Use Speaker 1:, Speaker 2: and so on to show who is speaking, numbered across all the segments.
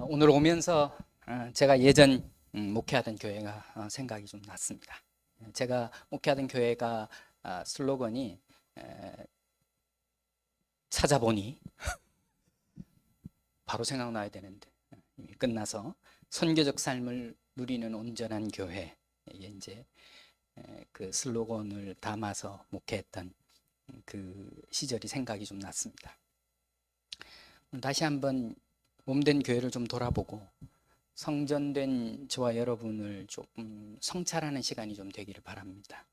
Speaker 1: 오늘 오면서 제가 예전 목회하던 교회가 생각이 좀 났습니다. 제가 목회하던 교회가 슬로건이 찾아보니 바로 생각나야 되는데 이미 끝나서 선교적 삶을 누리는 온전한 교회, 이제 그 슬로건을 담아서 목회했던 그 시절이 생각이 좀 났습니다. 다시 한번 몸된 교회를 좀 돌아보고 성전된 저와 여러분을 조금 성찰하는 시간이 좀 되기를 바랍니다.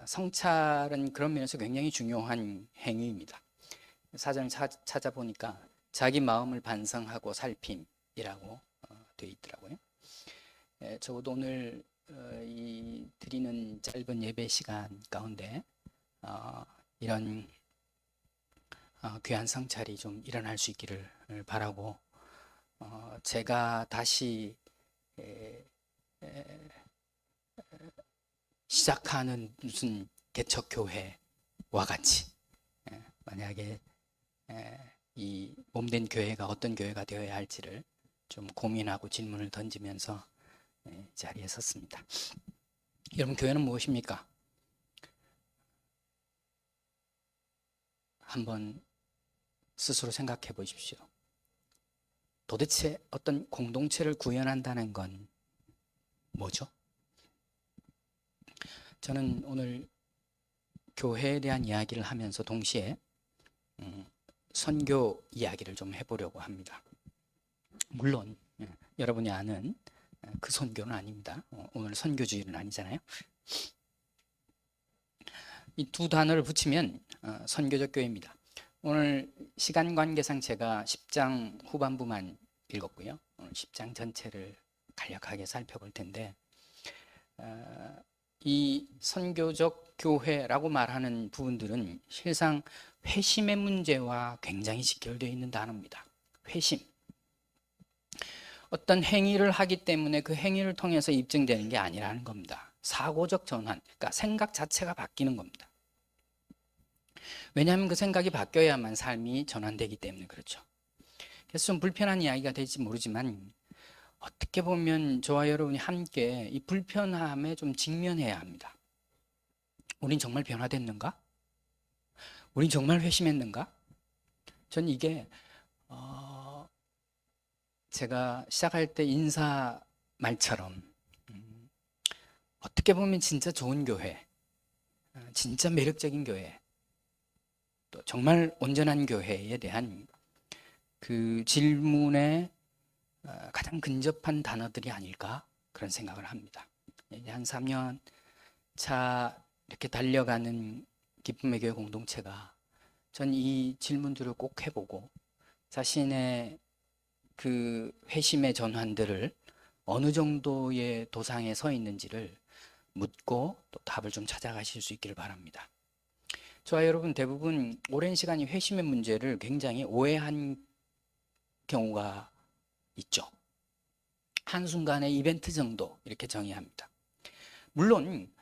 Speaker 1: 성찰은 그런 면에서 굉장히 중요한 행위입니다. 사전을 찾아보니까 자기 마음을 반성하고 살핌이라고 되어 있더라고요. 적어도 오늘 이 드리는 짧은 예배 시간 가운데 이런 귀한 성찰이 좀 일어날 수 있기를 바라고, 제가 다시 시작하는 무슨 개척교회와 같이 만약에 이 몸된 교회가 어떤 교회가 되어야 할지를 좀 고민하고 질문을 던지면서 자리에 섰습니다. 여러분, 교회는 무엇입니까? 한번 스스로 생각해 보십시오. 도대체 어떤 공동체를 구현한다는 건 뭐죠? 저는 오늘 교회에 대한 이야기를 하면서 동시에 선교 이야기를 좀 해보려고 합니다. 물론 여러분이 아는 그 선교는 아닙니다. 오늘 선교주의는 아니잖아요. 이 두 단어를 붙이면 선교적 교회입니다. 오늘 시간 관계상 제가 10장 후반부만 읽었고요. 오늘 10장 전체를 간략하게 살펴볼 텐데, 이 선교적 교회라고 말하는 부분들은 실상 회심의 문제와 굉장히 직결되어 있는 단어입니다. 회심. 어떤 행위를 하기 때문에 그 행위를 통해서 입증되는 게 아니라는 겁니다. 사고적 전환, 그러니까 생각 자체가 바뀌는 겁니다. 왜냐하면 그 생각이 바뀌어야만 삶이 전환되기 때문에 그렇죠. 그래서 좀 불편한 이야기가 될지 모르지만 어떻게 보면 저와 여러분이 함께 이 불편함에 좀 직면해야 합니다. 우린 정말 변화됐는가? 우린 정말 회심했는가? 전 이게 제가 시작할 때 인사 말처럼 어떻게 보면 진짜 좋은 교회, 진짜 매력적인 교회, 또 정말 온전한 교회에 대한 그 질문에 가장 근접한 단어들이 아닐까, 그런 생각을 합니다. 한 3년 차 이렇게 달려가는 기쁨의 교회 공동체가 전 이 질문들을 꼭 해보고 자신의 그 회심의 전환들을 어느 정도의 도상에 서 있는지를 묻고 또 답을 좀 찾아가실 수 있기를 바랍니다. 저와 여러분 대부분 오랜 시간 이 회심의 문제를 굉장히 오해한 경우가 있죠. 한순간의 이벤트 정도 이렇게 정의합니다. 물론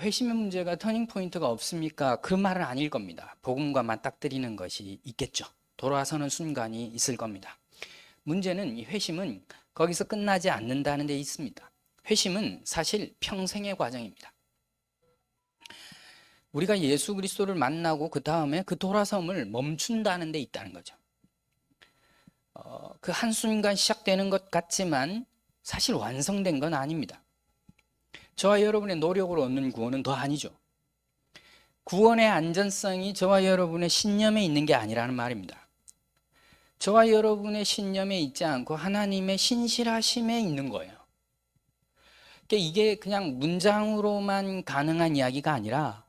Speaker 1: 회심의 문제가 터닝 포인트가 없습니까? 그 말은 아닐 겁니다. 복음과 맞닥뜨리는 것이 있겠죠. 돌아서는 순간이 있을 겁니다. 문제는 이 회심은 거기서 끝나지 않는다는 데 있습니다. 회심은 사실 평생의 과정입니다. 우리가 예수 그리스도를 만나고 그 다음에 그 돌아섬을 멈춘다는 데 있다는 거죠. 그 한순간 시작되는 것 같지만 사실 완성된 건 아닙니다. 저와 여러분의 노력으로 얻는 구원은 더 아니죠. 구원의 안전성이 저와 여러분의 신념에 있는 게 아니라는 말입니다. 저와 여러분의 신념에 있지 않고 하나님의 신실하심에 있는 거예요. 그러니까 이게 그냥 문장으로만 가능한 이야기가 아니라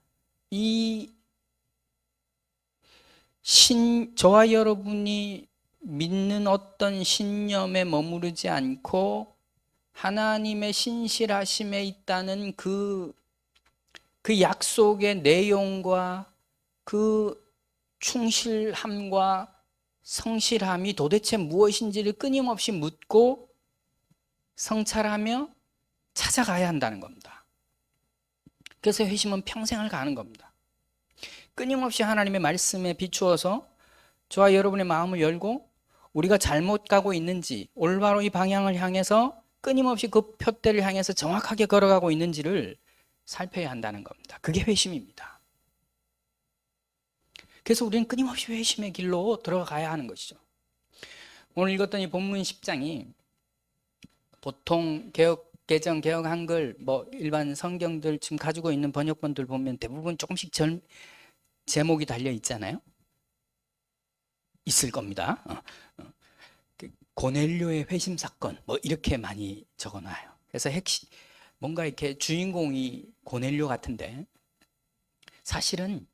Speaker 1: 저와 여러분이 믿는 어떤 신념에 머무르지 않고 하나님의 신실하심에 있다는 그 약속의 내용과 그 충실함과 성실함이 도대체 무엇인지를 끊임없이 묻고 성찰하며 찾아가야 한다는 겁니다. 그래서 회심은 평생을 가는 겁니다. 끊임없이 하나님의 말씀에 비추어서 저와 여러분의 마음을 열고 우리가 잘못 가고 있는지, 올바로 이 방향을 향해서 끊임없이 그 표대를 향해서 정확하게 걸어가고 있는지를 살펴야 한다는 겁니다. 그게 회심입니다. 그래서 우리는 끊임없이 회심의 길로 들어가야 하는 것이죠. 오늘 읽었던 이 본문 10장이 보통 개정, 개역 한글, 일반 성경들 지금 가지고 있는 번역본들 보면 대부분 조금씩 제목이 달려 있잖아요. 있을 겁니다. 고넬료의 회심 사건, 이렇게 많이 적어놔요. 그래서 뭔가 이렇게 주인공이 고넬료 같은데, 사실은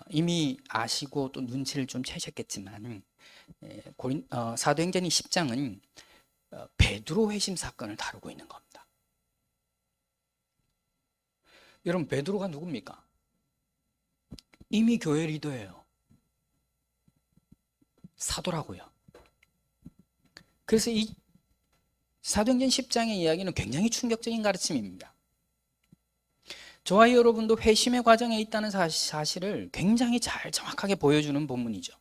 Speaker 1: 이미 아시고 또 눈치를 좀 채셨겠지만, 사도행전 10장은 베드로 회심 사건을 다루고 있는 겁니다. 여러분, 베드로가 누굽니까? 이미 교회 리더예요. 사도라고요. 그래서 이 사도행전 10장의 이야기는 굉장히 충격적인 가르침입니다. 저와 여러분도 회심의 과정에 있다는 사실을 굉장히 잘 정확하게 보여주는 본문이죠.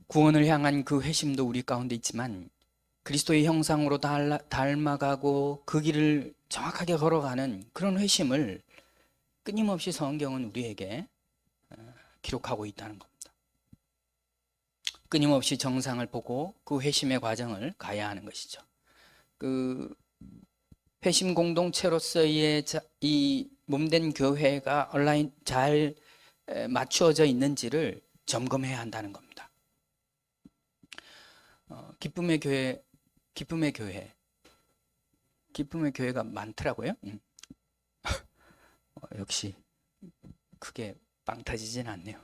Speaker 1: 구원을 향한 그 회심도 우리 가운데 있지만 그리스도의 형상으로 닮아가고 그 길을 정확하게 걸어가는 그런 회심을 끊임없이 성경은 우리에게 기록하고 있다는 겁니다. 끊임없이 정상을 보고 그 회심의 과정을 가야 하는 것이죠. 그 회심 공동체로서의 이 몸된 교회가 온라인 잘 맞추어져 있는지를 점검해야 한다는 겁니다. 기쁨의 교회가 많더라고요. 역시 크게 빵 터지진 않네요.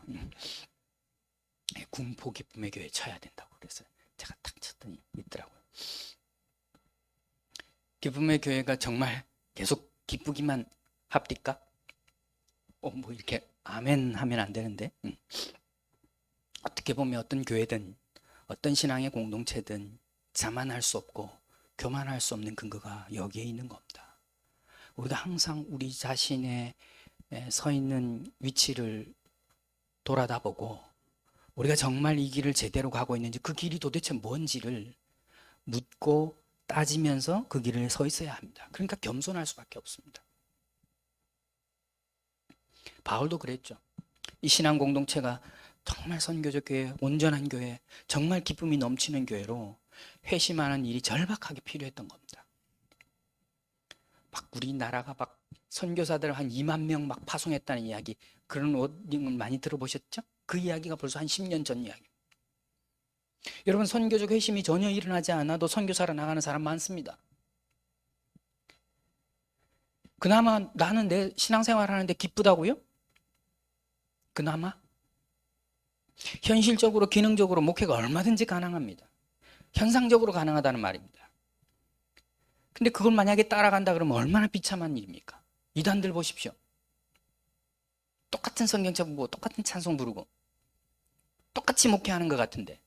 Speaker 1: 군포 기쁨의 교회 쳐야 된다고 그래서 제가 탁 쳤더니 있더라고요. 기쁨의 교회가 정말 계속 기쁘기만 합니까? 이렇게 아멘 하면 안 되는데, 어떻게 보면 어떤 교회든 어떤 신앙의 공동체든 자만할 수 없고 교만할 수 없는 근거가 여기에 있는 겁니다. 우리가 항상 우리 자신의 서 있는 위치를 돌아다보고 우리가 정말 이 길을 제대로 가고 있는지, 그 길이 도대체 뭔지를 묻고 따지면서 그 길을 서 있어야 합니다. 그러니까 겸손할 수밖에 없습니다. 바울도 그랬죠. 이 신앙 공동체가 정말 선교적 교회, 온전한 교회, 정말 기쁨이 넘치는 교회로 회심하는 일이 절박하게 필요했던 겁니다. 막 우리나라가 막 선교사들 한 2만 명 막 파송했다는 이야기, 그런 워딩을 많이 들어보셨죠? 그 이야기가 벌써 한 10년 전 이야기. 여러분, 선교적 회심이 전혀 일어나지 않아도 선교사로 나가는 사람 많습니다. 그나마 나는 내 신앙생활 하는데 기쁘다고요? 그나마? 현실적으로 기능적으로 목회가 얼마든지 가능합니다. 현상적으로 가능하다는 말입니다. 근데 그걸 만약에 따라간다 그러면 얼마나 비참한 일입니까? 이단들 보십시오. 똑같은 성경책 보고 똑같은 찬송 부르고 똑같이 목회하는 것 같은데,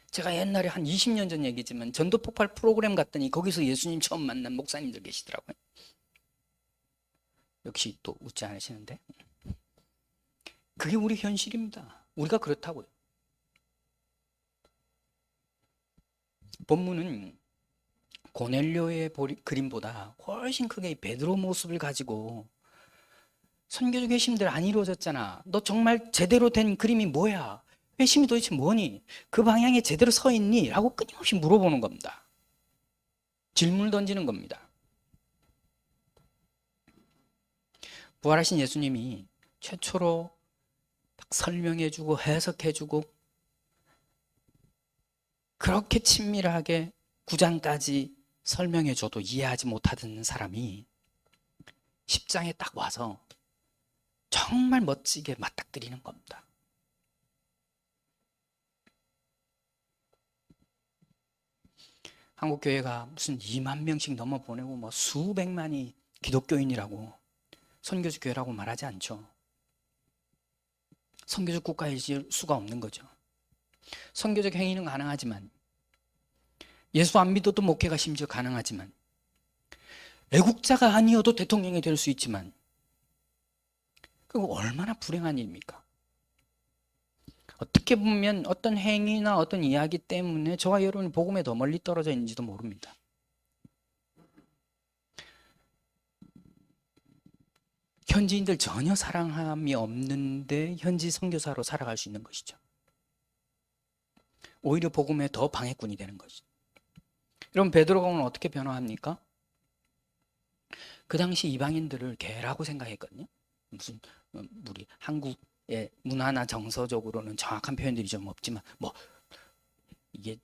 Speaker 1: 제가 옛날에 한 20년 전 얘기지만 전도 폭발 프로그램 갔더니 거기서 예수님 처음 만난 목사님들 계시더라고요. 역시 또 웃지 않으시는데, 그게 우리 현실입니다. 우리가 그렇다고요. 본문은 고넬료의 그림보다 훨씬 크게 베드로 모습을 가지고, 선교적 회심들 안 이루어졌잖아, 너 정말 제대로 된 그림이 뭐야, 회심이 도대체 뭐니, 그 방향에 제대로 서 있니? 라고 끊임없이 물어보는 겁니다. 질문을 던지는 겁니다. 부활하신 예수님이 최초로 설명해주고 해석해주고 그렇게 친밀하게 9장까지 설명해줘도 이해하지 못하던 사람이 10장에 딱 와서 정말 멋지게 맞닥뜨리는 겁니다. 한국교회가 무슨 2만 명씩 넘어 보내고 수백만이 기독교인이라고 선교적 교회라고 말하지 않죠. 선교적 국가일 수가 없는 거죠. 선교적 행위는 가능하지만, 예수 안 믿어도 목회가 심지어 가능하지만, 애국자가 아니어도 대통령이 될 수 있지만, 그거 얼마나 불행한 일입니까? 어떻게 보면 어떤 행위나 어떤 이야기 때문에 저와 여러분이 복음에 더 멀리 떨어져 있는지도 모릅니다. 현지인들 전혀 사랑함이 없는데 현지 선교사로 살아갈 수 있는 것이죠. 오히려 복음에 더 방해꾼이 되는 것이죠. 여러분, 베드로가 오늘 어떻게 변화합니까? 그 당시 이방인들을 개라고 생각했거든요. 무슨 우리 한국의 문화나 정서적으로는 정확한 표현들이 좀 없지만 뭐 이게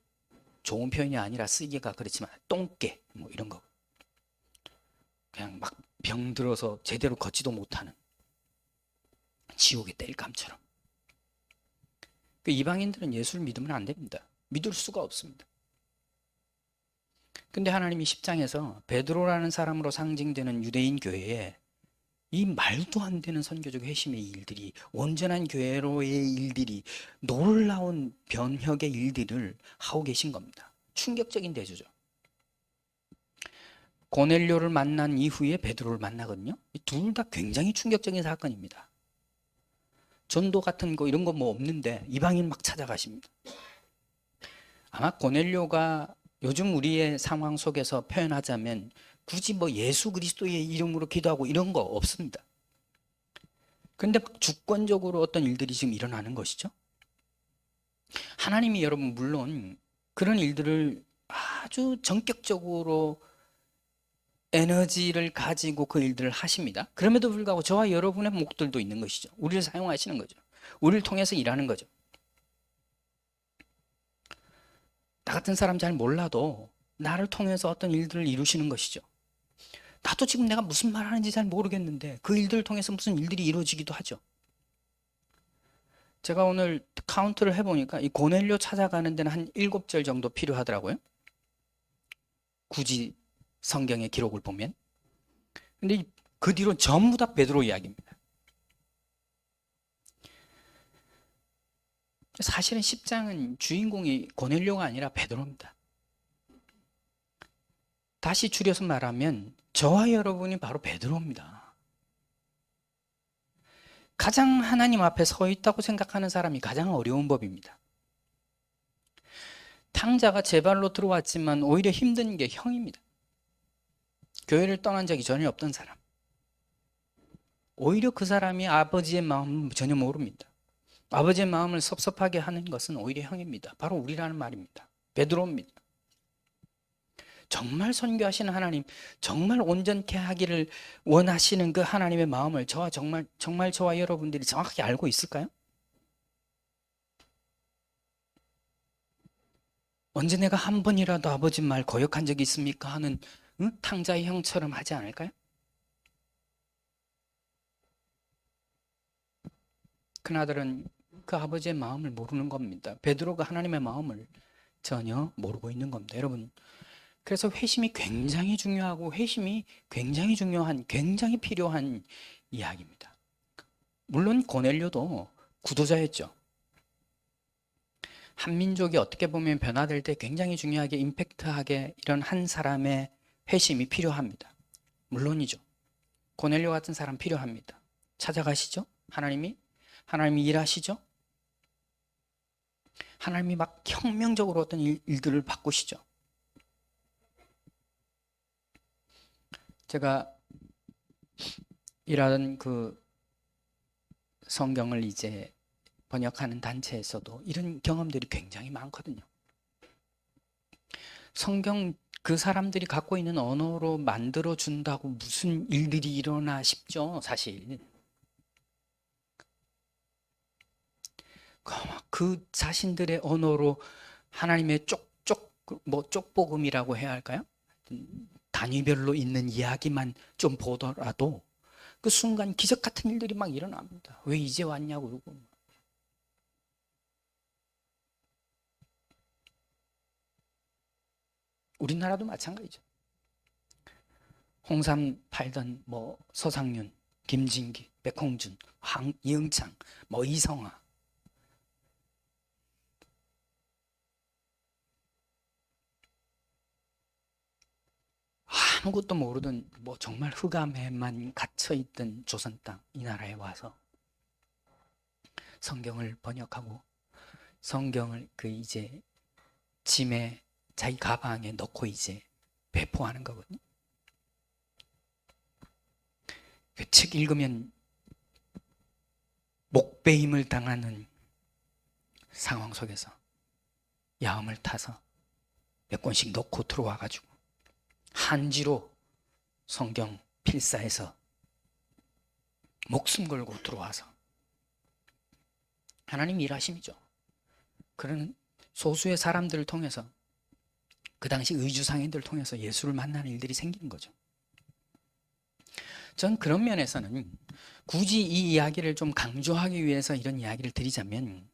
Speaker 1: 좋은 표현이 아니라 쓰기가 그렇지만 똥개 뭐 이런 거, 그냥 막 병들어서 제대로 걷지도 못하는 지옥의 땔감처럼. 그 이방인들은 예수를 믿으면 안 됩니다. 믿을 수가 없습니다. 근데 하나님이 10장에서 베드로라는 사람으로 상징되는 유대인 교회에 이 말도 안 되는 선교적 회심의 일들이, 온전한 교회로의 일들이, 놀라운 변혁의 일들을 하고 계신 겁니다. 충격적인 대조죠. 고넬료를 만난 이후에 베드로를 만나거든요. 둘 다 굉장히 충격적인 사건입니다. 전도 같은 거 이런 거 뭐 없는데 이방인 막 찾아가십니다. 아마 고넬료가 요즘 우리의 상황 속에서 표현하자면 굳이 뭐 예수 그리스도의 이름으로 기도하고 이런 거 없습니다. 근데 주권적으로 어떤 일들이 지금 일어나는 것이죠. 하나님이 여러분 물론 그런 일들을 아주 전격적으로 에너지를 가지고 그 일들을 하십니다. 그럼에도 불구하고 저와 여러분의 목들도 있는 것이죠. 우리를 사용하시는 거죠. 우리를 통해서 일하는 거죠. 나 같은 사람 잘 몰라도 나를 통해서 어떤 일들을 이루시는 것이죠. 나도 지금 내가 무슨 말 하는지 잘 모르겠는데 그 일들을 통해서 무슨 일들이 이루어지기도 하죠. 제가 오늘 카운트를 해보니까 이 고넬료 찾아가는 데는 한 7절 정도 필요하더라고요. 굳이 성경의 기록을 보면. 근데 그 뒤로 전부 다 베드로 이야기입니다. 사실은 10장은 주인공이 고넬료가 아니라 베드로입니다. 다시 줄여서 말하면 저와 여러분이 바로 베드로입니다. 가장 하나님 앞에 서 있다고 생각하는 사람이 가장 어려운 법입니다. 탕자가 제 발로 들어왔지만 오히려 힘든 게 형입니다. 교회를 떠난 적이 전혀 없던 사람. 오히려 그 사람이 아버지의 마음을 전혀 모릅니다. 아버지의 마음을 섭섭하게 하는 것은 오히려 형입니다. 바로 우리라는 말입니다. 베드로입니다. 정말 선교하시는 하나님, 정말 온전케 하기를 원하시는 그 하나님의 마음을 정말 저와 여러분들이 정확히 알고 있을까요? 언제 내가 한 번이라도 아버지 말 거역한 적이 있습니까? 하는 탕자의 형처럼 하지 않을까요? 그나들은 그 아버지의 마음을 모르는 겁니다. 베드로가 하나님의 마음을 전혀 모르고 있는 겁니다. 여러분, 그래서 회심이 굉장히 중요하고 회심이 굉장히 중요한, 굉장히 필요한 이야기입니다. 물론 고넬료도 구도자였죠. 한민족이 어떻게 보면 변화될 때 굉장히 중요하게 임팩트하게 이런 한 사람의 회심이 필요합니다. 물론이죠. 고넬료 같은 사람 필요합니다. 찾아가시죠. 하나님이 일하시죠. 하나님이 막 혁명적으로 어떤 일들을 바꾸시죠. 제가 일하던 그 성경을 이제 번역하는 단체에서도 이런 경험들이 굉장히 많거든요. 성경 그 사람들이 갖고 있는 언어로 만들어 준다고 무슨 일들이 일어나 싶죠, 사실. 그 자신들의 언어로 하나님의 쪽복음이라고 해야 할까요? 단위별로 있는 이야기만 좀 보더라도 그 순간 기적 같은 일들이 막 일어납니다. 왜 이제 왔냐고 그러고. 우리나라도 마찬가지죠. 홍삼 팔던 뭐 서상윤, 김진기, 백홍준, 이응창, 뭐 이성아, 아무것도 모르던 뭐 정말 흑암에만 갇혀있던 조선 땅, 이 나라에 와서 성경을 번역하고 성경을 그 이제 짐에 자기 가방에 넣고 이제 배포하는 거거든요. 그 책 읽으면 목베임을 당하는 상황 속에서 야음을 타서 몇 권씩 넣고 들어와 가지고 한지로 성경 필사해서 목숨 걸고 들어와서 하나님 일하심이죠. 그러는 소수의 사람들을 통해서 그 당시 의주상인들을 통해서 예수를 만나는 일들이 생기는 거죠. 전 그런 면에서는 굳이 이 이야기를 좀 강조하기 위해서 이런 이야기를 드리자면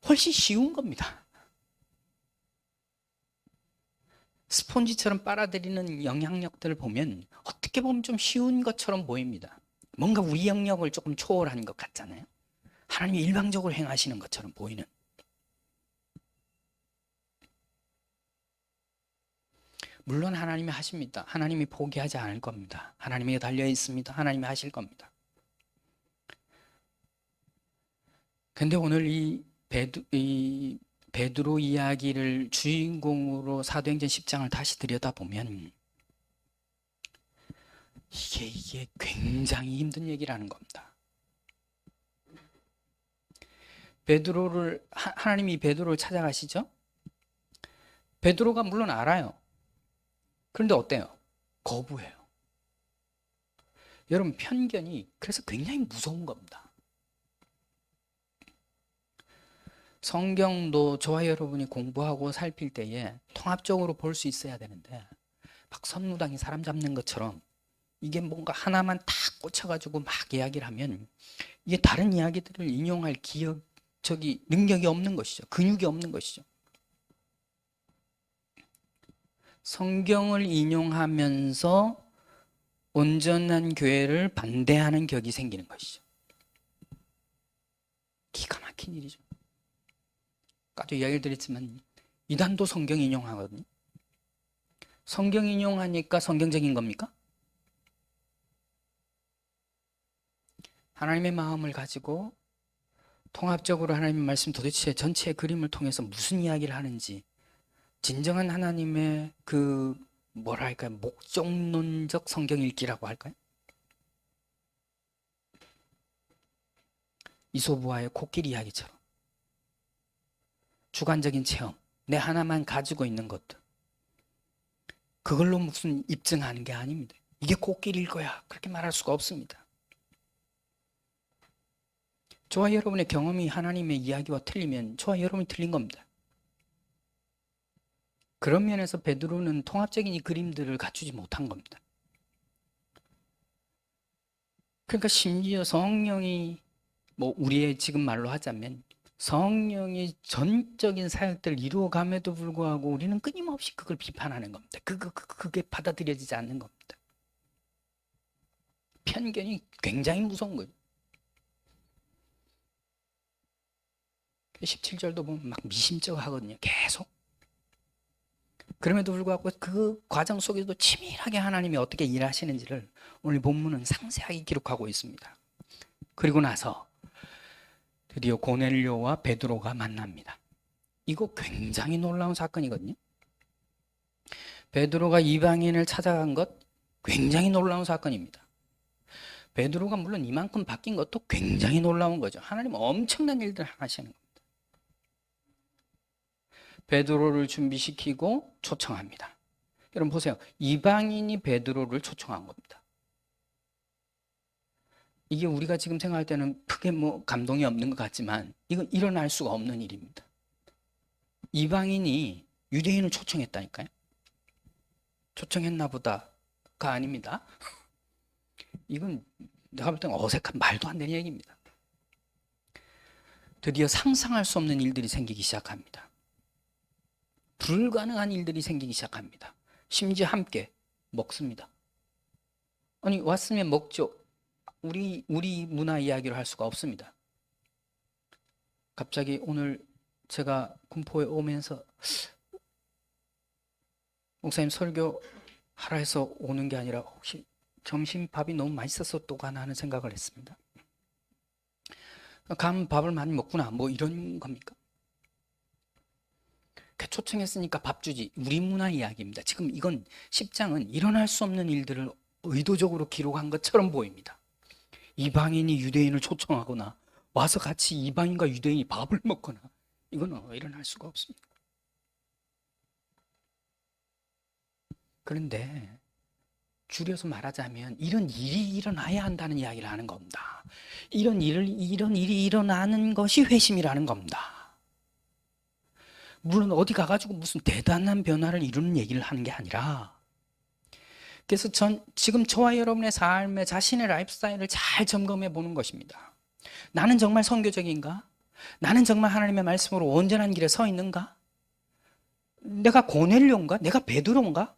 Speaker 1: 훨씬 쉬운 겁니다. 스폰지처럼 빨아들이는 영향력들을 보면 어떻게 보면 좀 쉬운 것처럼 보입니다. 뭔가 우리 영역을 조금 초월한 것 같잖아요. 하나님이 일방적으로 행하시는 것처럼 보이는. 물론 하나님이 하십니다. 하나님이 포기하지 않을 겁니다. 하나님이 달려 있습니다. 하나님이 하실 겁니다. 근데 오늘 이 베드로 이야기를 주인공으로 사도행전 10장을 다시 들여다보면 이게 굉장히 힘든 얘기라는 겁니다. 하나님이 베드로를 찾아가시죠? 베드로가 물론 알아요. 그런데 어때요? 거부해요. 여러분, 편견이 그래서 굉장히 무서운 겁니다. 성경도 저와 여러분이 공부하고 살필 때에 통합적으로 볼 수 있어야 되는데 막 선무당이 사람 잡는 것처럼 이게 뭔가 하나만 딱 꽂혀가지고 막 이야기를 하면 이게 다른 이야기들을 인용할 능력이 없는 것이죠. 근육이 없는 것이죠. 성경을 인용하면서 온전한 교회를 반대하는 격이 생기는 것이죠. 기가 막힌 일이죠. 아까도 이야기를 드렸지만 이단도 성경 인용하거든요. 성경 인용하니까 성경적인 겁니까? 하나님의 마음을 가지고 통합적으로 하나님의 말씀 도대체 전체의 그림을 통해서 무슨 이야기를 하는지 진정한 하나님의 그 뭐랄까요, 목적론적 성경 읽기라고 할까요? 이소부와의 코끼리 이야기처럼 주관적인 체험, 내 하나만 가지고 있는 것들, 그걸로 무슨 입증하는 게 아닙니다. 이게 코끼리일 거야, 그렇게 말할 수가 없습니다. 저와 여러분의 경험이 하나님의 이야기와 틀리면 저와 여러분이 틀린 겁니다. 그런 면에서 베드로는 통합적인 이 그림들을 갖추지 못한 겁니다. 그러니까 심지어 성령이 우리의 지금 말로 하자면 성령이 전적인 사역들을 이루어감에도 불구하고 우리는 끊임없이 그걸 비판하는 겁니다. 그게 받아들여지지 않는 겁니다. 편견이 굉장히 무서운 거죠. 17절도 보면 막 미심쩍어 하거든요. 계속. 그럼에도 불구하고 그 과정 속에도 치밀하게 하나님이 어떻게 일하시는지를 오늘 본문은 상세하게 기록하고 있습니다. 그리고 나서 드디어 고넬료와 베드로가 만납니다. 이거 굉장히 놀라운 사건이거든요. 베드로가 이방인을 찾아간 것 굉장히 놀라운 사건입니다. 베드로가 물론 이만큼 바뀐 것도 굉장히 놀라운 거죠. 하나님은 엄청난 일들을 하시는 겁니다. 베드로를 준비시키고 초청합니다. 여러분 보세요. 이방인이 베드로를 초청한 겁니다. 이게 우리가 지금 생각할 때는 크게 감동이 없는 것 같지만 이건 일어날 수가 없는 일입니다. 이방인이 유대인을 초청했다니까요. 초청했나 보다가 아닙니다. 이건 내가 볼 때는 어색한 말도 안 되는 얘기입니다. 드디어 상상할 수 없는 일들이 생기기 시작합니다. 불가능한 일들이 생기기 시작합니다. 심지어 함께 먹습니다. 아니 왔으면 먹죠. 우리 문화 이야기를 할 수가 없습니다. 갑자기 오늘 제가 군포에 오면서 목사님 설교 하라 해서 오는 게 아니라 혹시 점심밥이 너무 맛있어서 또 가나 하는 생각을 했습니다. 감 밥을 많이 먹구나. 뭐 이런 겁니까? 초청했으니까 밥 주지. 우리 문화 이야기입니다. 지금 이건 10장은 일어날 수 없는 일들을 의도적으로 기록한 것처럼 보입니다. 이방인이 유대인을 초청하거나 와서 같이 이방인과 유대인이 밥을 먹거나 이건 일어날 수가 없습니다. 그런데 줄여서 말하자면 이런 일이 일어나야 한다는 이야기를 하는 겁니다. 이런 일이 일어나는 것이 회심이라는 겁니다. 물론 어디 가가지고 무슨 대단한 변화를 이루는 얘기를 하는 게 아니라, 그래서 지금 저와 여러분의 삶에 자신의 라이프 스타일을 잘 점검해 보는 것입니다. 나는 정말 선교적인가? 나는 정말 하나님의 말씀으로 온전한 길에 서 있는가? 내가 고넬료인가? 내가 베드로인가?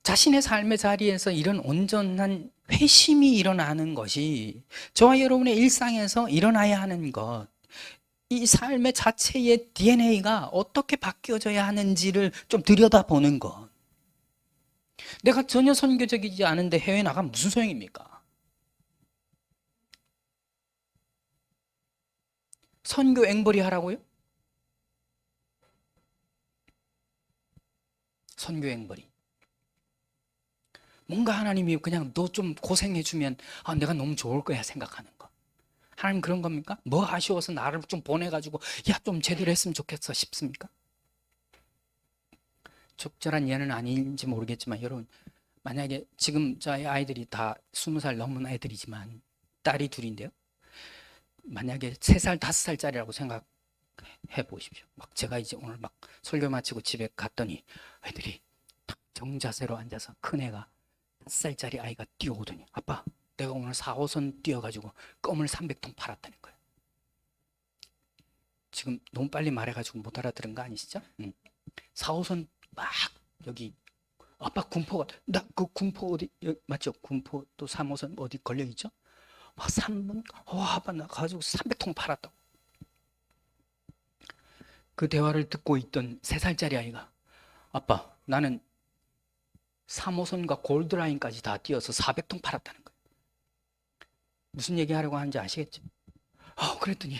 Speaker 1: 자신의 삶의 자리에서 이런 온전한 회심이 일어나는 것이 저와 여러분의 일상에서 일어나야 하는 것, 이 삶의 자체의 DNA가 어떻게 바뀌어져야 하는지를 좀 들여다보는 것. 내가 전혀 선교적이지 않은데 해외 나가면 무슨 소용입니까? 선교 앵벌이 하라고요? 선교 앵벌이. 뭔가 하나님이 그냥 너 좀 고생해주면 내가 너무 좋을 거야 생각하는 거. 하나님 그런 겁니까? 뭐 아쉬워서 나를 좀 보내가지고 야 좀 제대로 했으면 좋겠어 싶습니까? 적절한 예는 아닌지 모르겠지만 여러분, 만약에 지금 저희 아이들이 다 20살 넘은 애들이지만 딸이 둘인데요, 만약에 3살, 5살짜리라고 생각해 보십시오. 막 제가 이제 오늘 막 설교 마치고 집에 갔더니 애들이 딱 정자세로 앉아서 큰애가 5살짜리 아이가 뛰어오더니 아빠 내가 오늘 4호선 뛰어가지고 껌을 300통 팔았다는 거예요. 지금 너무 빨리 말해가지고 못 알아들은 거 아니시죠? 4호선 막 여기 아빠 군포가 나 그 군포 어디 맞죠? 군포 또 3호선 어디 걸려있죠? 막 3분 아빠 나 가지고 300통 팔았다고. 그 대화를 듣고 있던 3살짜리 아이가 아빠 나는 3호선과 골드라인까지 다 뛰어서 400통 팔았다는 거예요. 무슨 얘기하려고 하는지 아시겠죠? 그랬더니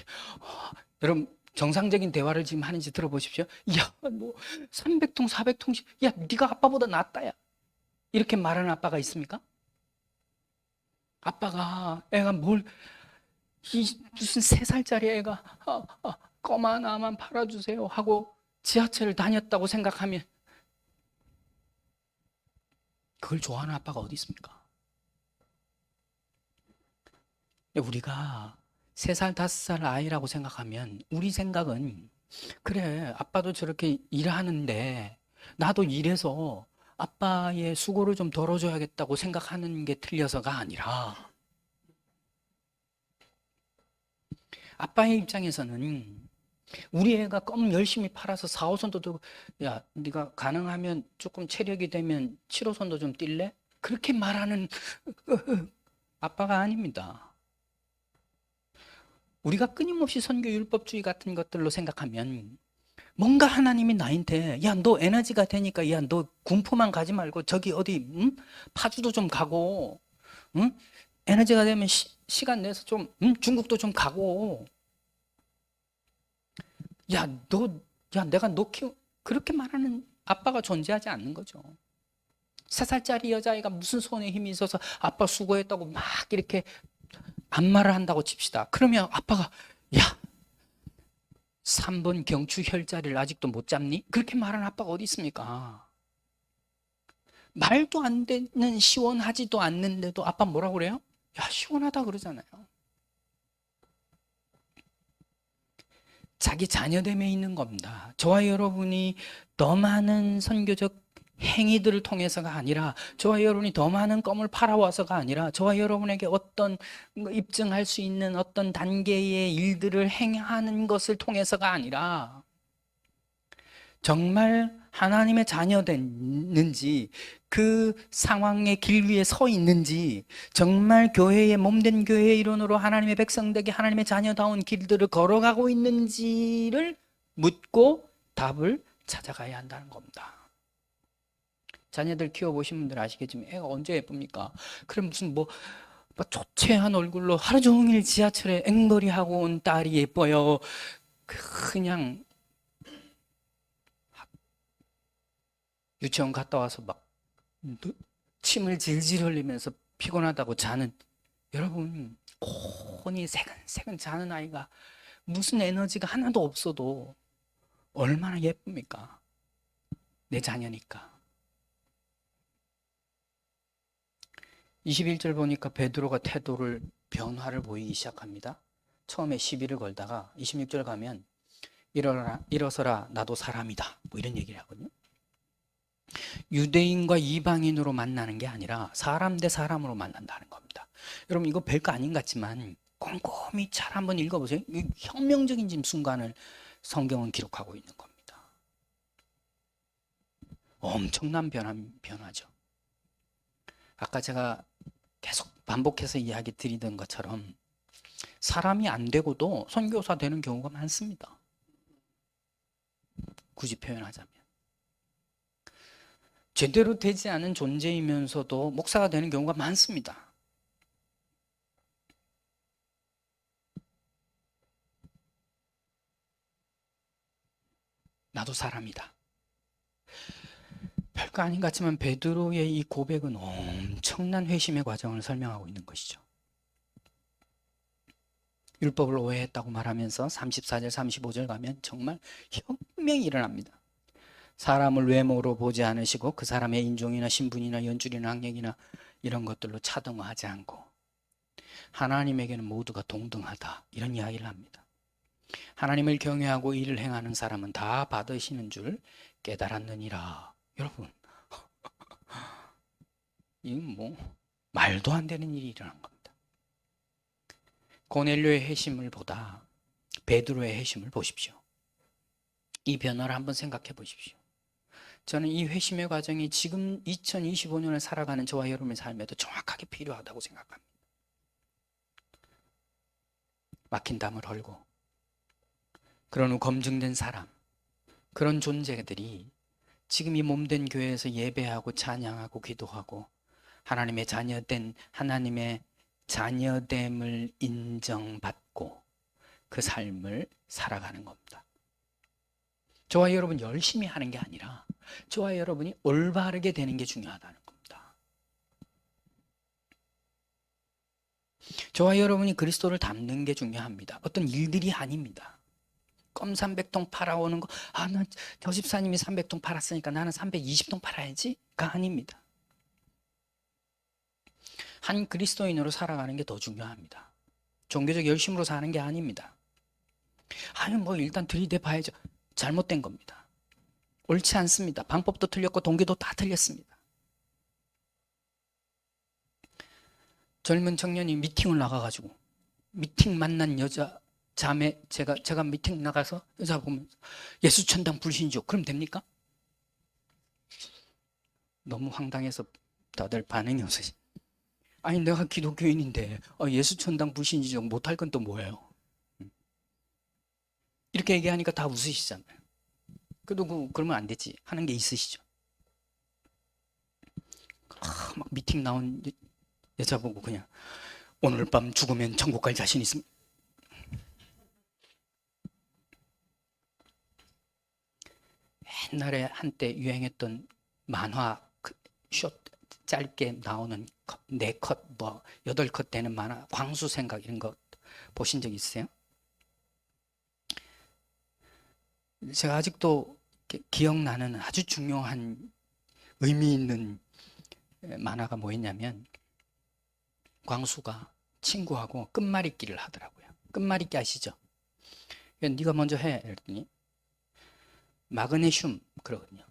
Speaker 1: 여러분 정상적인 대화를 지금 하는지 들어보십시오. 야, 뭐 300통, 400통씩 야, 네가 아빠보다 낫다 야. 이렇게 말하는 아빠가 있습니까? 아빠가 애가 무슨 3살짜리 애가 껌 하나만 팔아주세요 하고 지하철을 다녔다고 생각하면 그걸 좋아하는 아빠가 어디 있습니까? 우리가 3살, 5살 아이라고 생각하면 우리 생각은 그래 아빠도 저렇게 일하는데 나도 일해서 아빠의 수고를 좀 덜어줘야겠다고 생각하는 게 틀려서가 아니라 아빠의 입장에서는 우리 애가 껌 열심히 팔아서 4호선도 들고 야 네가 가능하면 조금 체력이 되면 7호선도 좀 뛸래? 그렇게 말하는 아빠가 아닙니다. 우리가 끊임없이 선교 율법주의 같은 것들로 생각하면 뭔가 하나님이 나한테 야 너 에너지가 되니까 야 너 군포만 가지 말고 저기 어디 파주도 좀 가고 에너지가 되면 시간 내서 좀 중국도 좀 가고 내가 너 그렇게 말하는 아빠가 존재하지 않는 거죠. 3살짜리 여자아이가 무슨 손에 힘이 있어서 아빠 수고했다고 막 이렇게 안말을 한다고 칩시다. 그러면 아빠가 야 3번 경추 혈자리를 아직도 못 잡니? 그렇게 말하는 아빠가 어디 있습니까? 말도 안 되는 시원하지도 않는데도 아빠 뭐라고 그래요? 야 시원하다 그러잖아요. 자기 자녀됨에 있는 겁니다. 저와 여러분이 더 많은 선교적 행위들을 통해서가 아니라 저와 여러분이 더 많은 껌을 팔아와서가 아니라 저와 여러분에게 어떤 입증할 수 있는 어떤 단계의 일들을 행하는 것을 통해서가 아니라 정말 하나님의 자녀됐는지 그 상황의 길 위에 서 있는지 정말 교회의 몸된 교회의 일원으로 하나님의 백성되게 하나님의 자녀다운 길들을 걸어가고 있는지를 묻고 답을 찾아가야 한다는 겁니다. 자녀들 키워보신 분들 아시겠지만 애가 언제 예쁩니까? 그럼 무슨 막 초췌한 얼굴로 하루 종일 지하철에 앵벌이하고 온 딸이 예뻐요. 그냥 유치원 갔다 와서 막 침을 질질 흘리면서 피곤하다고 자는, 여러분, 곤히 새근새근 자는 아이가 무슨 에너지가 하나도 없어도 얼마나 예쁩니까? 내 자녀니까. 21절 보니까 베드로가 태도를 변화를 보이기 시작합니다. 처음에 시비를 걸다가 26절 가면 일어서라 나도 사람이다 뭐 이런 얘기를 하거든요. 유대인과 이방인으로 만나는 게 아니라 사람 대 사람으로 만난다는 겁니다. 여러분, 이거 별거 아닌 것 같지만 꼼꼼히 잘 한번 읽어보세요. 혁명적인 지금 순간을 성경은 기록하고 있는 겁니다. 엄청난 변화죠. 아까 제가 계속 반복해서 이야기 드리던 것처럼 사람이 안 되고도 선교사 되는 경우가 많습니다. 굳이 표현하자면 제대로 되지 않은 존재이면서도 목사가 되는 경우가 많습니다. 나도 사람이다. 별거 아닌 것 같지만 베드로의 이 고백은 엄청난 회심의 과정을 설명하고 있는 것이죠. 율법을 오해했다고 말하면서 34절 35절 가면 정말 혁명이 일어납니다. 사람을 외모로 보지 않으시고 그 사람의 인종이나 신분이나 연줄이나 학력이나 이런 것들로 차등화하지 않고 하나님에게는 모두가 동등하다, 이런 이야기를 합니다. 하나님을 경외하고 일을 행하는 사람은 다 받으시는 줄 깨달았느니라. 여러분, 이건 뭐 말도 안 되는 일이 일어난 겁니다. 고넬료의 회심을 보다 베드로의 회심을 보십시오. 이 변화를 한번 생각해 보십시오. 저는 이 회심의 과정이 지금 2025년을 살아가는 저와 여러분의 삶에도 정확하게 필요하다고 생각합니다. 막힌 담을 헐고 그런 후 검증된 사람, 그런 존재들이 지금 이 몸된 교회에서 예배하고 찬양하고 기도하고 하나님의 자녀됨을 인정받고 그 삶을 살아가는 겁니다. 저와 여러분 열심히 하는 게 아니라 저와 여러분이 올바르게 되는 게 중요하다는 겁니다. 저와 여러분이 그리스도를 닮는 게 중요합니다. 어떤 일들이 아닙니다. 껌 300통 팔아오는 거, 난 저 집사님이 300통 팔았으니까 나는 320통 팔아야지가 아닙니다. 한 그리스도인으로 살아가는 게 더 중요합니다. 종교적 열심으로 사는 게 아닙니다. 일단 들이대 봐야죠. 잘못된 겁니다. 옳지 않습니다. 방법도 틀렸고 동기도 다 틀렸습니다. 젊은 청년이 미팅을 나가가지고 미팅 만난 여자 자매, 제가 미팅 나가서 여자 보면 예수천당 불신이죠. 그럼 됩니까? 너무 황당해서 다들 반응이 없으시. 아니 내가 기독교인인데 예수천당 불신이죠. 못할 건 또 뭐예요? 이렇게 얘기하니까 다 웃으시잖아요. 그래도 그러면 안 되지 하는 게 있으시죠. 막 미팅 나온 여자 보고 그냥 오늘 밤 죽으면 천국 갈 자신 있습니다. 옛날에 한때 유행했던 만화 숏 짧게 나오는 4컷 뭐 8컷 되는 만화, 광수생각 이런 거 보신 적 있으세요? 제가 아직도 기억나는 아주 중요한 의미 있는 만화가 뭐였냐면 광수가 친구하고 끝말잇기를 하더라고요. 끝말잇기 아시죠? 네가 먼저 해 이랬더니 마그네슘 그러거든요.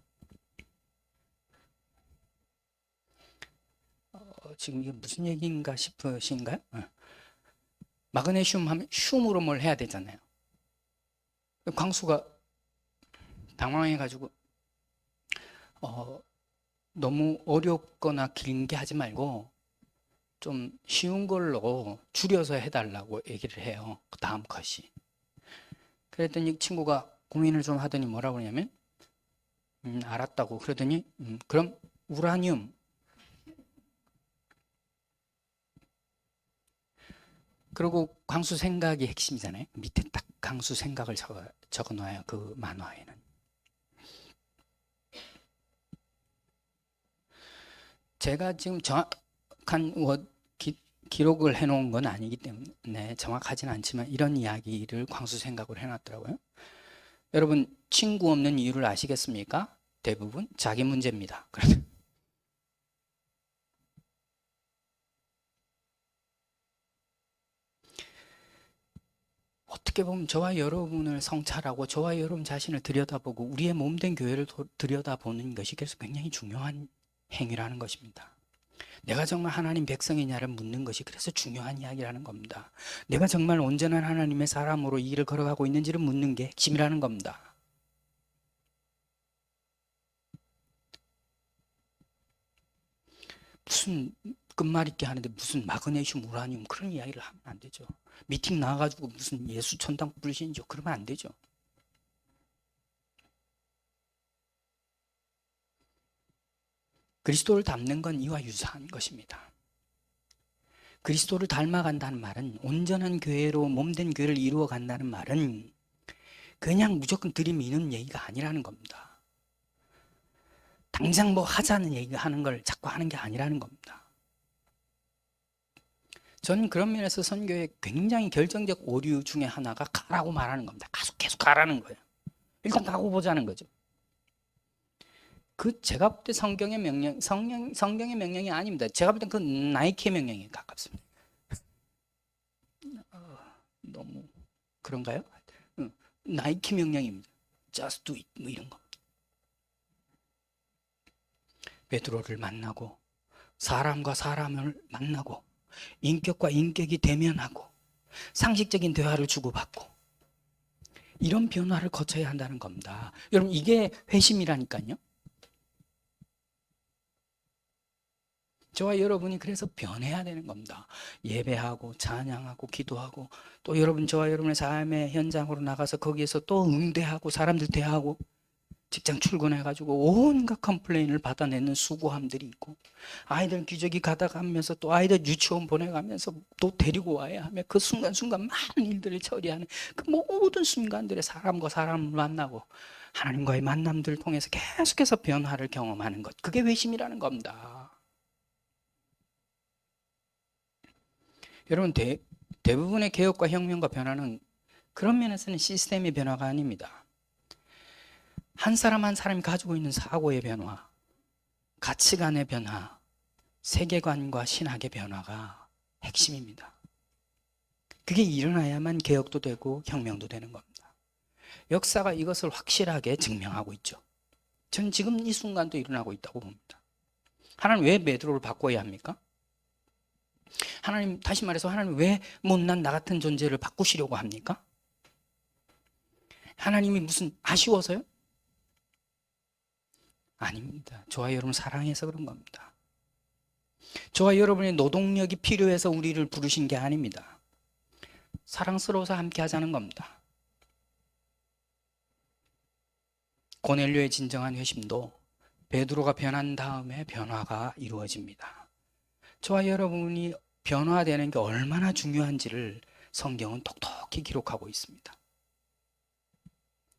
Speaker 1: 지금 이게 무슨 얘기인가 싶으신가요? 마그네슘 하면 슘으로 뭘 해야 되잖아요. 광수가 당황해가지고 너무 어렵거나 긴 게 하지 말고 좀 쉬운 걸로 줄여서 해달라고 얘기를 해요. 그 다음 컷이. 그랬더니 친구가 고민을 좀 하더니 뭐라고 그러냐면 알았다고. 그러더니 그럼 우라늄 그리고 광수 생각이 핵심이잖아요. 밑에 딱 광수 생각을 적어 놔요. 그 만화에는. 제가 지금 정확한 기록을 해놓은 건 아니기 때문에 정확하진 않지만 이런 이야기를 광수 생각으로 해놨더라고요. 여러분, 친구 없는 이유를 아시겠습니까? 대부분 자기 문제입니다. 어떻게 보면 저와 여러분을 성찰하고 저와 여러분 자신을 들여다보고 우리의 몸된 교회를 들여다보는 것이 그래서 굉장히 중요한 행위라는 것입니다. 내가 정말 하나님 백성이냐를 묻는 것이 그래서 중요한 이야기라는 겁니다. 내가 정말 온전한 하나님의 사람으로 이 길을 걸어가고 있는지를 묻는 게 핵심이라는 겁니다. 무슨 끝말잇기 하는데 무슨 마그네슘, 우라늄 그런 이야기를 하면 안 되죠. 미팅 나와가지고 무슨 예수 천당 불신이죠. 그러면 안 되죠. 그리스도를 닮는 건 이와 유사한 것입니다. 그리스도를 닮아간다는 말은 온전한 교회로 몸된 교회를 이루어 간다는 말은 그냥 무조건 들이미는 얘기가 아니라는 겁니다. 당장 뭐 하자는 얘기가 하는 걸 자꾸 하는 게 아니라는 겁니다. 저는 그런 면에서 선교의 굉장히 결정적 오류 중에 하나가 가라고 말하는 겁니다. 계속 가라는 거예요. 일단 가고 보자는 거죠. 제가 볼 때 성경의 명령이 아닙니다. 제가 볼 때 그 나이키의 명령에 가깝습니다. 너무 그런가요? 나이키 명령입니다. Just do it 뭐 이런 거. 베드로를 만나고 사람과 사람을 만나고 인격과 인격이 대면하고 상식적인 대화를 주고받고 이런 변화를 거쳐야 한다는 겁니다. 여러분, 이게 회심이라니까요. 저와 여러분이 그래서 변해야 되는 겁니다. 예배하고 찬양하고 기도하고 또 저와 여러분의 삶의 현장으로 나가서 거기에서 또 응대하고 사람들 대하고 직장 출근해가지고 온갖 컴플레인을 받아내는 수고함들이 있고 아이들 기저귀 가다가면서 또 아이들 유치원 보내가면서 또 데리고 와야 하며 그 순간순간 많은 일들을 처리하는 그 모든 순간들에 사람과 사람을 만나고 하나님과의 만남들을 통해서 계속해서 변화를 경험하는 것, 그게 회심이라는 겁니다. 여러분, 대부분의 개혁과 혁명과 변화는 그런 면에서는 시스템의 변화가 아닙니다. 한 사람 한 사람이 가지고 있는 사고의 변화, 가치관의 변화, 세계관과 신학의 변화가 핵심입니다. 그게 일어나야만 개혁도 되고 혁명도 되는 겁니다. 역사가 이것을 확실하게 증명하고 있죠. 저는 지금 이 순간도 일어나고 있다고 봅니다. 하나님 왜 베드로를 바꿔야 합니까? 하나님, 다시 말해서 하나님 왜 못난 나 같은 존재를 바꾸시려고 합니까? 하나님이 무슨 아쉬워서요? 아닙니다. 저와 여러분 사랑해서 그런 겁니다. 저와 여러분의 노동력이 필요해서 우리를 부르신 게 아닙니다. 사랑스러워서 함께 하자는 겁니다. 고넬료의 진정한 회심도 베드로가 변한 다음에 변화가 이루어집니다. 저와 여러분이 변화되는 게 얼마나 중요한지를 성경은 톡톡히 기록하고 있습니다.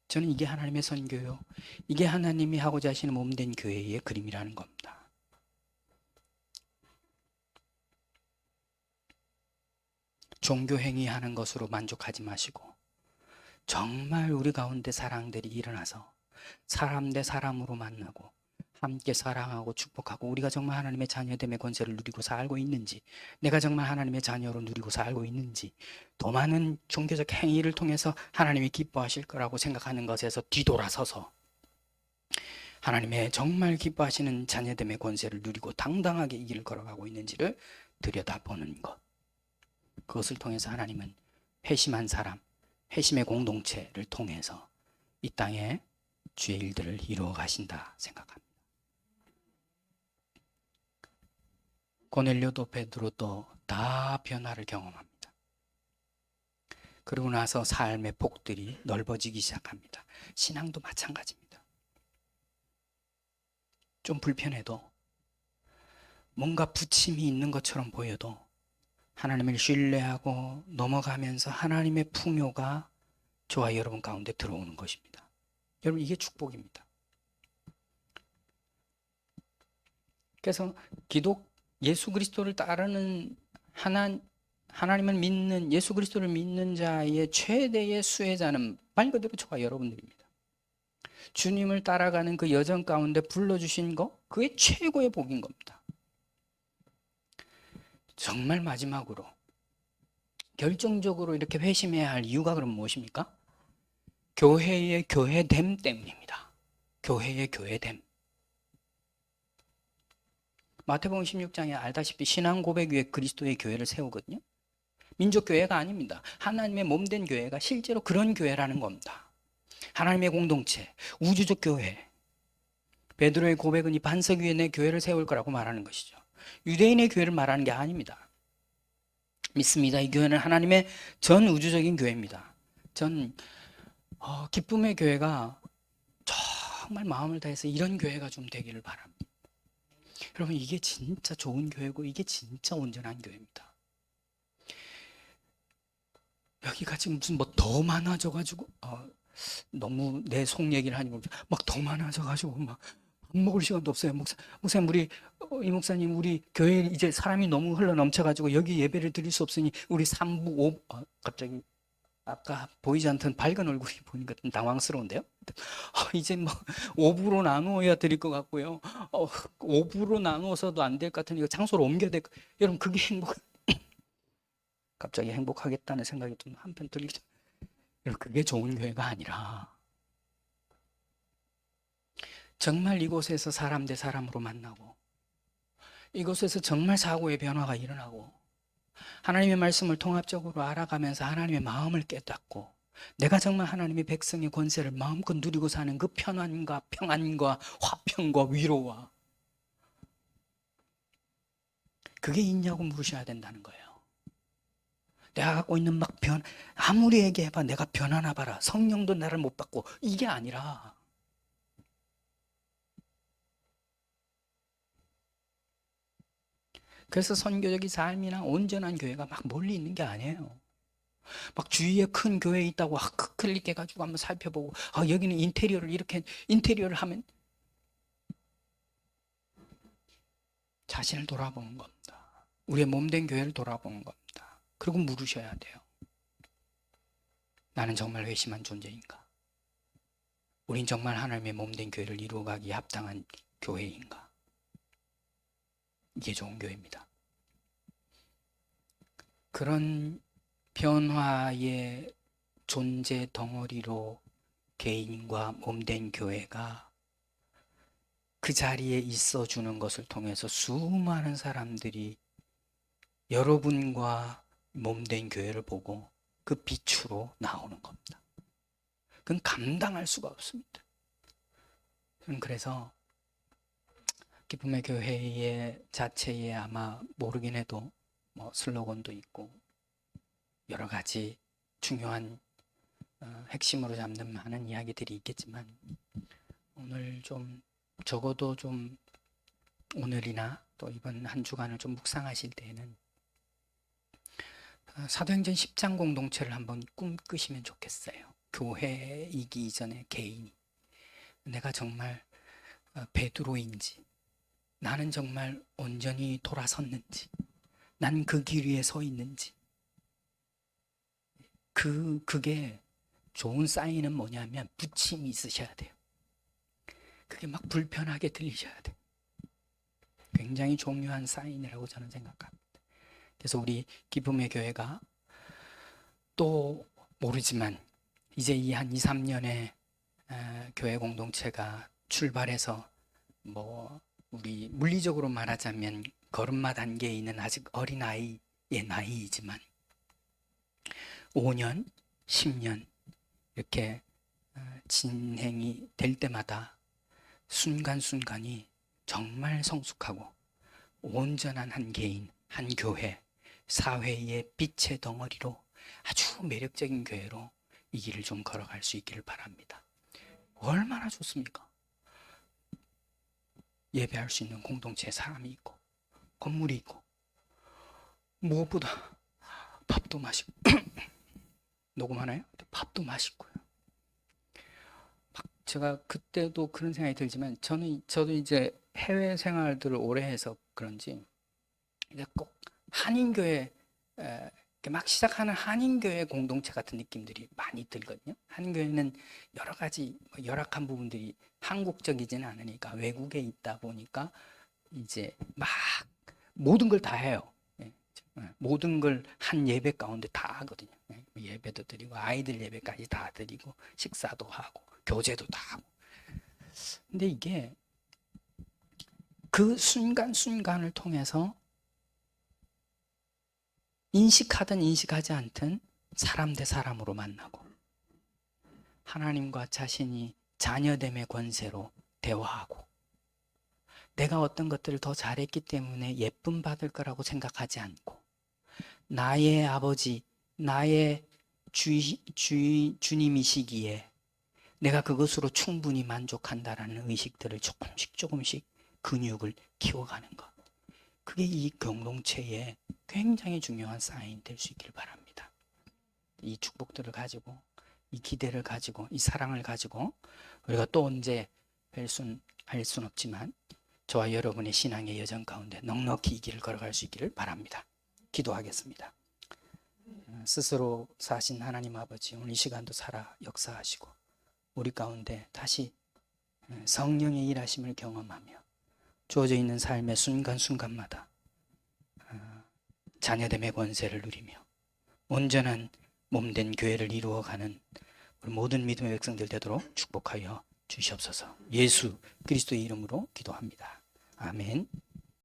Speaker 1: 저는 이게 하나님의 선교요, 이게 하나님이 하고자 하시는 몸된 교회의 그림이라는 겁니다. 종교 행위하는 것으로 만족하지 마시고 정말 우리 가운데 사랑들이 일어나서 사람 대 사람으로 만나고 함께 사랑하고 축복하고 우리가 정말 하나님의 자녀됨의 권세를 누리고 살고 있는지, 내가 정말 하나님의 자녀로 누리고 살고 있는지, 더 많은 종교적 행위를 통해서 하나님이 기뻐하실 거라고 생각하는 것에서 뒤돌아서서 하나님의 정말 기뻐하시는 자녀됨의 권세를 누리고 당당하게 이 길을 걸어가고 있는지를 들여다보는 것, 그것을 통해서 하나님은 회심한 사람, 회심의 공동체를 통해서 이 땅에 주의 일들을 이루어 가신다 생각합니다. 고넬료도 베드로도 다 변화를 경험합니다. 그러고 나서 삶의 폭들이 넓어지기 시작합니다. 신앙도 마찬가지입니다. 좀 불편해도 뭔가 부침이 있는 것처럼 보여도 하나님을 신뢰하고 넘어가면서 하나님의 풍요가 저와 여러분 가운데 들어오는 것입니다. 여러분, 이게 축복입니다. 그래서 예수 그리스도를 따르는 하나님을 믿는, 예수 그리스도를 믿는 자의 최대의 수혜자는 말 그대로 저와 여러분들입니다. 주님을 따라가는 그 여정 가운데 불러주신 거, 그게 최고의 복인 겁니다. 정말 마지막으로 결정적으로 이렇게 회심해야 할 이유가 그럼 무엇입니까? 교회의 교회됨 때문입니다. 교회의 교회됨. 마태복음 16장에 알다시피 신앙 고백 위에 그리스도의 교회를 세우거든요. 민족교회가 아닙니다. 하나님의 몸된 교회가 실제로 그런 교회라는 겁니다. 하나님의 공동체, 우주적 교회. 베드로의 고백은 이 반석 위에 내 교회를 세울 거라고 말하는 것이죠. 유대인의 교회를 말하는 게 아닙니다. 믿습니다. 이 교회는 하나님의 전 우주적인 교회입니다. 기쁨의 교회가 정말 마음을 다해서 이런 교회가 좀 되기를 바랍니다. 여러분, 이게 진짜 좋은 교회고 이게 진짜 온전한 교회입니다. 여기가 지금 무슨 뭐 더 많아져가지고 너무 내 속 얘기를 하니 막 더 많아져가지고 막 밥 먹을 시간도 없어요. 목사님, 이 목사님, 우리 교회 이제 사람이 너무 흘러 넘쳐가지고 여기 예배를 드릴 수 없으니 우리 3부 5 갑자기 아까 보이지 않던 밝은 얼굴이 보니까 좀 당황스러운데요. 이제 뭐 5부로 나누어야 드릴 것 같고요. 5부로 나누어서도 안 될 것 같으니까 장소를 옮겨야 될 것. 여러분, 그게 갑자기 행복하겠다는 생각이 좀 한편 들리죠. 여러분, 그게 좋은 교회가 아니라 정말 이곳에서 사람 대 사람으로 만나고 이곳에서 정말 사고의 변화가 일어나고 하나님의 말씀을 통합적으로 알아가면서 하나님의 마음을 깨닫고 내가 정말 하나님의 백성의 권세를 마음껏 누리고 사는 그 평안과 화평과 위로와 그게 있냐고 물으셔야 된다는 거예요. 내가 갖고 있는 아무리 얘기해봐 내가 변하나 봐라, 성령도 나를 못 받고, 이게 아니라 그래서 선교적인 삶이나 온전한 교회가 막 멀리 있는 게 아니에요. 막 주위에 큰 교회 있다고 클릭해가지고 한번 살펴보고 여기는 인테리어를 하면 자신을 돌아보는 겁니다. 우리의 몸된 교회를 돌아보는 겁니다. 그리고 물으셔야 돼요. 나는 정말 회심한 존재인가? 우린 정말 하나님의 몸된 교회를 이루어가기에 합당한 교회인가? 이게 좋은 교회입니다. 그런 변화의 존재 덩어리로 개인과 몸된 교회가 그 자리에 있어주는 것을 통해서 수많은 사람들이 여러분과 몸된 교회를 보고 그 빛으로 나오는 겁니다. 그건 감당할 수가 없습니다. 저는 그래서 기쁨의 교회의 자체에 아마 모르긴 해도 뭐 슬로건도 있고 여러 가지 중요한 핵심으로 잡는 많은 이야기들이 있겠지만 오늘 좀 적어도 좀 오늘이나 또 이번 한 주간을 좀 묵상하실 때에는 사도행전 10장 공동체를 한번 꿈꾸시면 좋겠어요. 교회이기 이전에 개인이 내가 정말 베드로인지, 나는 정말 온전히 돌아섰는지, 난 그 길 위에 서 있는지, 그게 좋은 사인은 뭐냐면 부침이 있으셔야 돼요. 그게 막 불편하게 들리셔야 돼요. 굉장히 중요한 사인이라고 저는 생각합니다. 그래서 우리 기쁨의 교회가 또 모르지만 이제 이 한 2, 3년의 교회 공동체가 출발해서 뭐 우리 물리적으로 말하자면 걸음마 단계에 있는 아직 어린아이의 나이이지만 5년, 10년 이렇게 진행이 될 때마다 순간순간이 정말 성숙하고 온전한 한 개인, 한 교회, 사회의 빛의 덩어리로 아주 매력적인 교회로 이 길을 좀 걸어갈 수 있기를 바랍니다. 얼마나 좋습니까? 예배할 수 있는 공동체에 사람이 있고 건물이 있고 무엇보다 밥도 맛있고 녹음하나요? 밥도 맛있고요. 제가 그때도 그런 생각이 들지만 저도 이제 해외 생활들을 오래 해서 그런지 이제 꼭 한인교회 막 시작하는 한인교회 공동체 같은 느낌들이 많이 들거든요. 한인교회는 여러 가지 열악한 부분들이 한국적이지는 않으니까 외국에 있다 보니까 이제 막 모든 걸 다 해요. 모든 걸 한 예배 가운데 다 하거든요. 예배도 드리고 아이들 예배까지 다 드리고 식사도 하고 교제도 다 하고. 근데 이게 그 순간순간을 통해서 인식하든 인식하지 않든 사람 대 사람으로 만나고 하나님과 자신이 자녀됨의 권세로 대화하고 내가 어떤 것들을 더 잘했기 때문에 예쁨 받을 거라고 생각하지 않고 나의 아버지, 나의 주님이시기에 내가 그것으로 충분히 만족한다라는 의식들을 조금씩 근육을 키워가는 것. 그게 이 공동체의 굉장히 중요한 사인 될 수 있기를 바랍니다. 이 축복들을 가지고, 이 기대를 가지고, 이 사랑을 가지고 우리가 또 언제 할 순 없지만 저와 여러분의 신앙의 여정 가운데 넉넉히 이 길을 걸어갈 수 있기를 바랍니다. 기도하겠습니다. 스스로 사신 하나님 아버지, 오늘 이 시간도 살아 역사하시고 우리 가운데 다시 성령의 일하심을 경험하며 주어져 있는 삶의 순간순간마다 자녀됨의 권세를 누리며 온전한 몸된 교회를 이루어가는 우리 모든 믿음의 백성들 되도록 축복하여 주시옵소서. 예수 그리스도의 이름으로 기도합니다. 아멘.